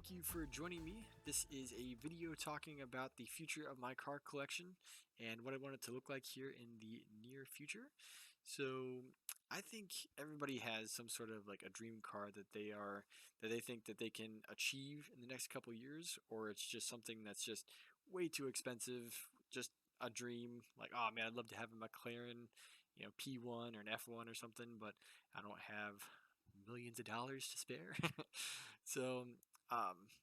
thank you for joining me. This is a video talking about the future of my car collection and what I want it to look like here in the near future. So I think everybody has some sort of like a dream car that they think that they can achieve in the next couple years, or it's just something that's just way too expensive, just a dream. Like, oh man, I'd love to have a McLaren, P1 or an F1 or something, but I don't have millions of dollars to spare. So um,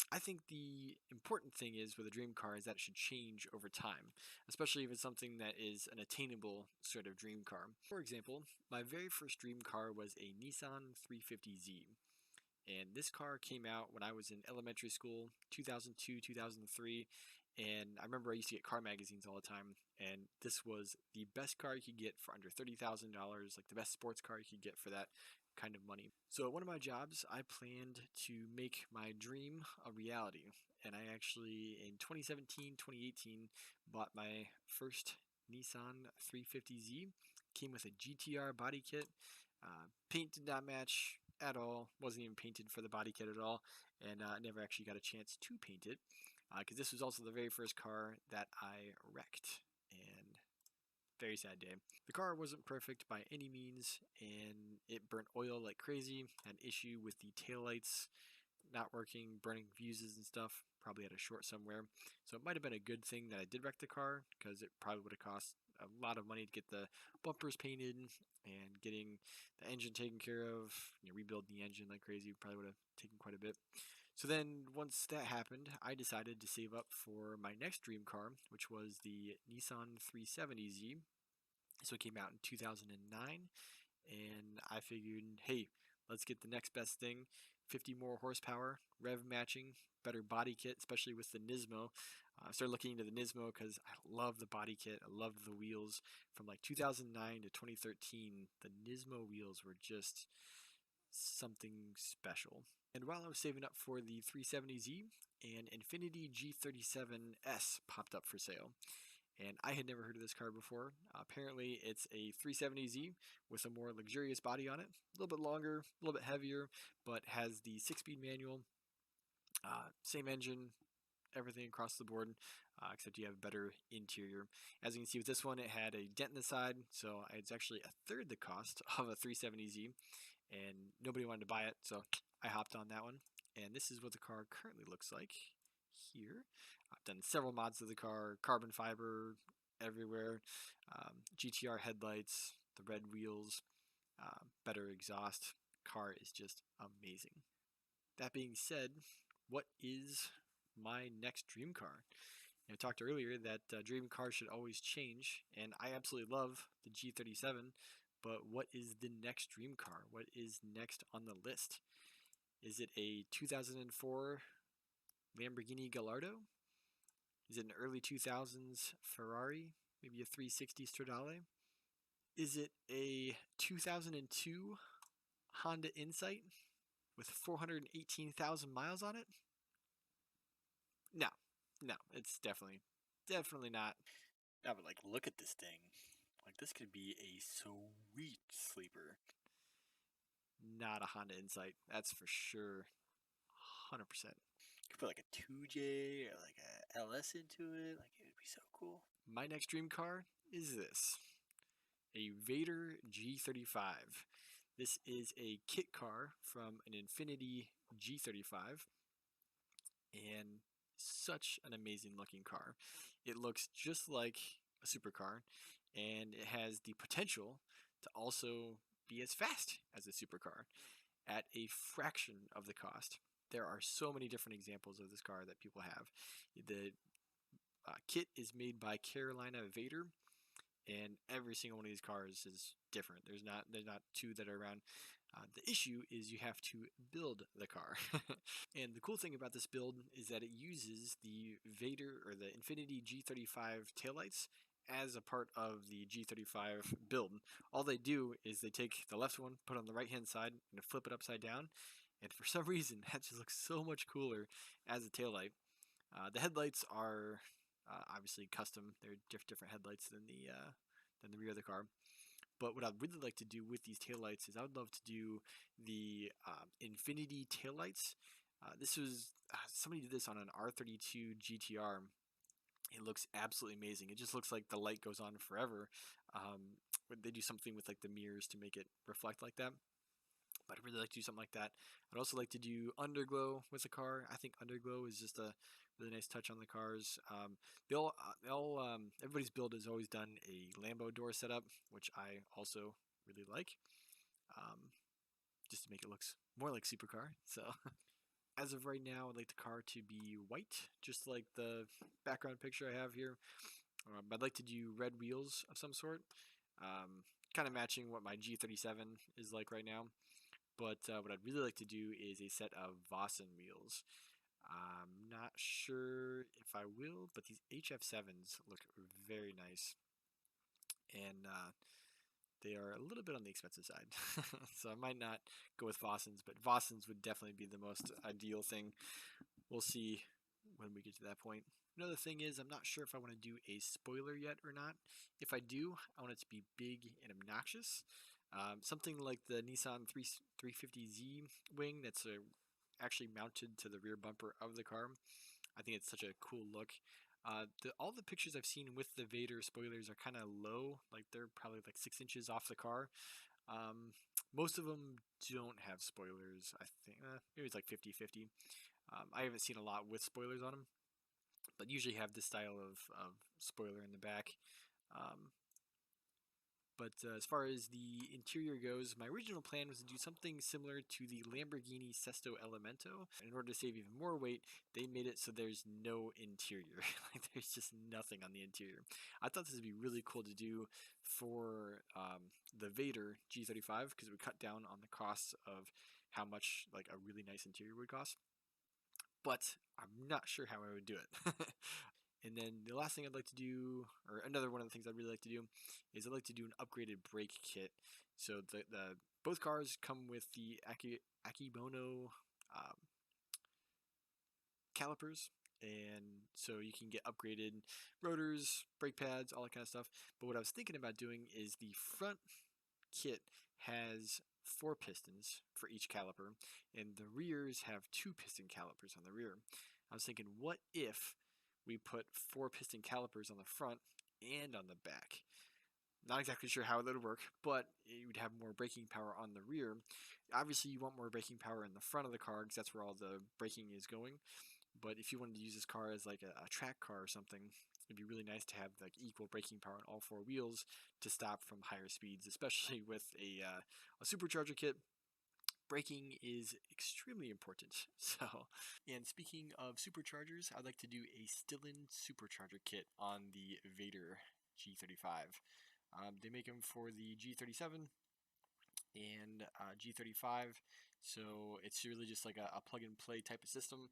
I think the important thing is with a dream car is that it should change over time, especially if it's something that is an attainable sort of dream car. For example, my very first dream car was a Nissan 350Z. And this car came out when I was in elementary school, 2002, 2003. And I remember I used to get car magazines all the time. And this was the best car you could get for under $30,000, like the best sports car you could get for that kind of money. So at one of my jobs, I planned to make my dream a reality. And I actually, in 2017, 2018, bought my first Nissan 350Z. Came with a GTR body kit. Paint did not match at all. Wasn't even painted for the body kit at all. And never actually got a chance to paint it. Because this was also the very first car that I wrecked. And very sad day. The car wasn't perfect by any means, and it burnt oil like crazy. Had an issue with the taillights not working, burning fuses and stuff. Probably had a short somewhere. So it might have been a good thing that I did wreck the car, because it probably would have cost a lot of money to get the bumpers painted and getting the engine taken care of. Rebuilding the engine like crazy probably would have taken quite a bit. So then once that happened, I decided to save up for my next dream car, which was the Nissan 370Z. So it came out in 2009, and I figured, hey, let's get the next best thing. 50 more horsepower, rev matching, better body kit, especially with the Nismo. I started looking into the Nismo because I love the body kit. I loved the wheels. From like 2009 to 2013, the Nismo wheels were just something special. And while I was saving up for the 370Z, an Infiniti G37S popped up for sale. And I had never heard of this car before. Apparently, it's a 370Z with a more luxurious body on it. A little bit longer, a little bit heavier, but has the 6-speed manual. Same engine, everything across the board, except you have a better interior. As you can see with this one, it had a dent in the side, so it's actually a third the cost of a 370Z, and nobody wanted to buy it, so I hopped on that one. And this is what the car currently looks like here. I've done several mods of the car, carbon fiber everywhere, GTR headlights, the red wheels, better exhaust. Car is just amazing. That being said, what is my next dream car? I talked earlier that dream cars should always change, and I absolutely love the G37, but what is the next dream car? What is next on the list? Is it a 2004 Lamborghini Gallardo? Is it an early 2000s Ferrari? Maybe a 360 Stradale? Is it a 2002 Honda Insight with 418,000 miles on it? No, it's definitely not. Yeah, but like, look at this thing. Like, this could be a sweet sleeper. Not a Honda Insight, that's for sure. 100%. You could put like a 2J or like a LS into it. Like, it would be so cool. My next dream car is this. A Vader G35. This is a kit car from an Infiniti G35, and such an amazing looking car. It looks just like a supercar, and it has the potential to also be as fast as a supercar at a fraction of the cost. There are so many different examples of this car that people have. The kit is made by Carolina Vader, and every single one of these cars is different. There's not two that are around. The issue is you have to build the car. And the cool thing about this build is that it uses the Vader or the Infiniti G35 taillights as a part of the G35 build. All they do is they take the left one, put it on the right hand side, and flip it upside down. And for some reason, that just looks so much cooler as a taillight. The headlights are obviously custom. They're different headlights than the rear of the car. But what I'd really like to do with these taillights is I would love to do the Infiniti taillights This was somebody did this on an R32 GTR. It looks absolutely amazing. It just looks like the light goes on forever. They do something with like the mirrors to make it reflect like that. But I'd really like to do something like that. I'd also like to do underglow with the car. I think underglow is just a really nice touch on the cars. Everybody's build has always done a Lambo door setup, which I also really like, um, just to make it look more like supercar. So as of right now, I'd like the car to be white, just like the background picture I have here. I'd like to do red wheels of some sort, kind of matching what my G37 is like right now. But what I'd really like to do is a set of Vossen wheels. I'm not sure if I will, but these HF7s look very nice, and they are a little bit on the expensive side. So I might not go with Vossens, but Vossens would definitely be the most ideal thing. We'll see when we get to that point. Another thing is, I'm not sure if I want to do a spoiler yet or not. If I do, I want it to be big and obnoxious. Something like the Nissan 350Z wing that's actually mounted to the rear bumper of the car. I think it's such a cool look. All the pictures I've seen with the Vader spoilers are kind of low, like they're probably like 6 inches off the car. Most of them don't have spoilers. I think maybe it's like 50-50. I haven't seen a lot with spoilers on them, but usually have this style of spoiler in the back. Um, but as far as the interior goes, my original plan was to do something similar to the Lamborghini Sesto Elemento. In order to save even more weight, they made it so there's no interior. Like there's just nothing on the interior. I thought this would be really cool to do for the Vader G35 because it would cut down on the costs of how much like a really nice interior would cost. But I'm not sure how I would do it. And then the last thing I'd like to do, or another one of the things I'd really like to do, is I'd like to do an upgraded brake kit. So the both cars come with the Akebono calipers, and so you can get upgraded rotors, brake pads, all that kind of stuff. But what I was thinking about doing is the front kit has 4 pistons for each caliper, and the rears have 2 piston calipers on the rear. I was thinking, what if we put 4 piston calipers on the front and on the back? Not exactly sure how that would work, but you would have more braking power on the rear. Obviously, you want more braking power in the front of the car because that's where all the braking is going. But if you wanted to use this car as like a track car or something, it'd be really nice to have like equal braking power on all 4 wheels to stop from higher speeds, especially with a supercharger kit. Braking is extremely important. So, and speaking of superchargers, I'd like to do a Stillen supercharger kit on the Vader G35. They make them for the G37 and G35, so it's really just like a plug and play type of system.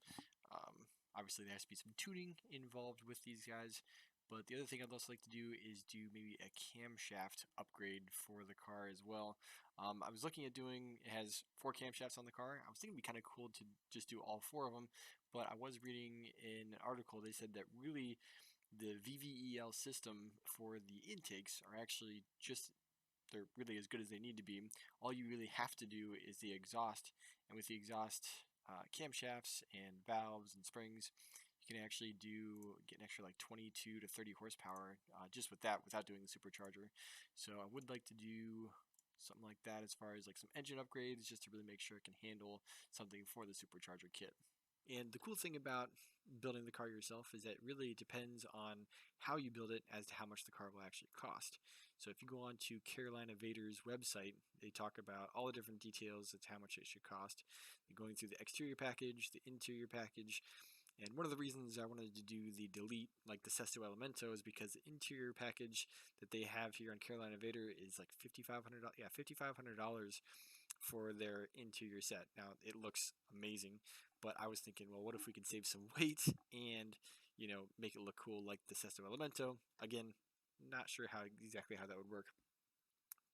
Obviously, there has to be some tuning involved with these guys, but the other thing I'd also like to do is do maybe a camshaft upgrade for the car as well. I was looking at doing, it has 4 camshafts on the car. I was thinking it'd be kind of cool to just do all 4 of them, but I was reading in an article, they said that really the VVEL system for the intakes are actually just, they're really as good as they need to be. All you really have to do is the exhaust, and with the exhaust camshafts and valves and springs, you can actually get an extra like 22 to 30 horsepower just with that without doing the supercharger. So I would like to do something like that as far as like some engine upgrades just to really make sure it can handle something for the supercharger kit. And the cool thing about building the car yourself is that it really depends on how you build it as to how much the car will actually cost. So if you go on to Carolina Vader's website, they talk about all the different details as to how much it should cost. Going through the exterior package, the interior package, and one of the reasons I wanted to do the delete, like the Sesto Elemento, is because the interior package that they have here on Carolina Vader is like $5,500. Yeah, $5,500 for their interior set. Now it looks amazing, but I was thinking, well, what if we can save some weight and make it look cool like the Sesto Elemento? Again, not sure exactly how that would work.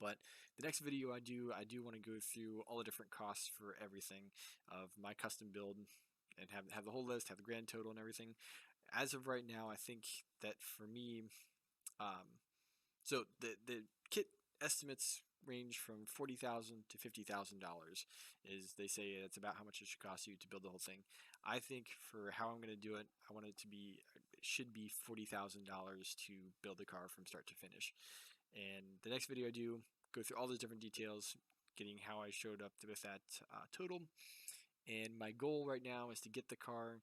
But the next video I do want to go through all the different costs for everything of my custom build and have the whole list, have the grand total and everything. As of right now, I think that for me, so the kit estimates range from $40,000 to $50,000. Is they say that's about how much it should cost you to build the whole thing. I think for how I'm going to do it, I want it to be it should be $40,000 to build the car from start to finish. And the next video I do, go through all those different details, getting how I showed up with that total. And my goal right now is to get the car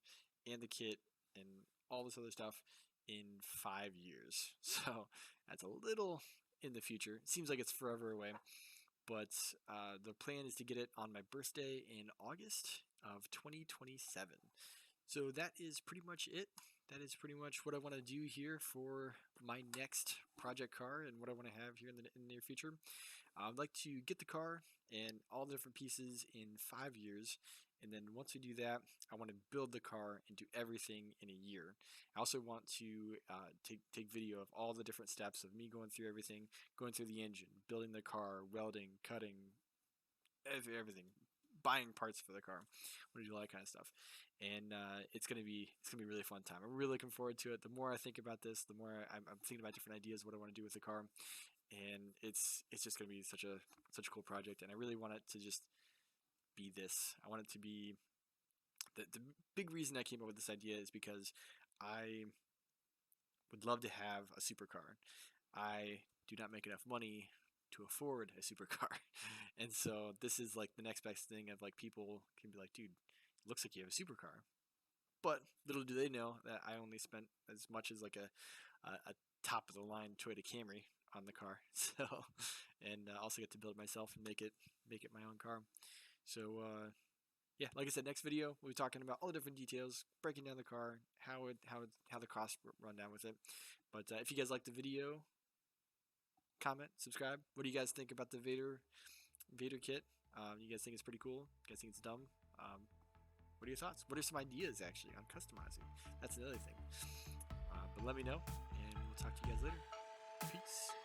and the kit and all this other stuff in 5 years. So that's a little in the future. It seems like it's forever away, but the plan is to get it on my birthday in August of 2027. So that is pretty much it. That is pretty much what I want to do here for my next project car and what I want to have here in the near future. I'd like to get the car and all the different pieces in 5 years, and then once we do that, I want to build the car and do everything in a year. I also want to take video of all the different steps of me going through everything, going through the engine, building the car, welding, cutting, everything, buying parts for the car. I want to do all that kind of stuff, and it's gonna be really fun time. I'm really looking forward to it. The more I think about this, the more I'm thinking about different ideas what I want to do with the car, and it's just gonna be such a cool project. And I really want it to just be this. I want it to be the big reason I came up with this idea is because I would love to have a supercar. I do not make enough money to afford a supercar. And so this is like the next best thing of like people can be like, dude, it looks like you have a supercar. But little do they know that I only spent as much as like a top of the line Toyota Camry on the car. So, and also get to build it myself and make it my own car. So yeah, like I said, next video we'll be talking about all the different details, breaking down the car, how the costs run down with it. But if you guys like the video, comment, subscribe. What do you guys think about the Vader kit? You guys think it's pretty cool? You guys think it's dumb? What are your thoughts? What are some ideas actually on customizing? That's another thing. But let me know, and we'll talk to you guys later. Peace.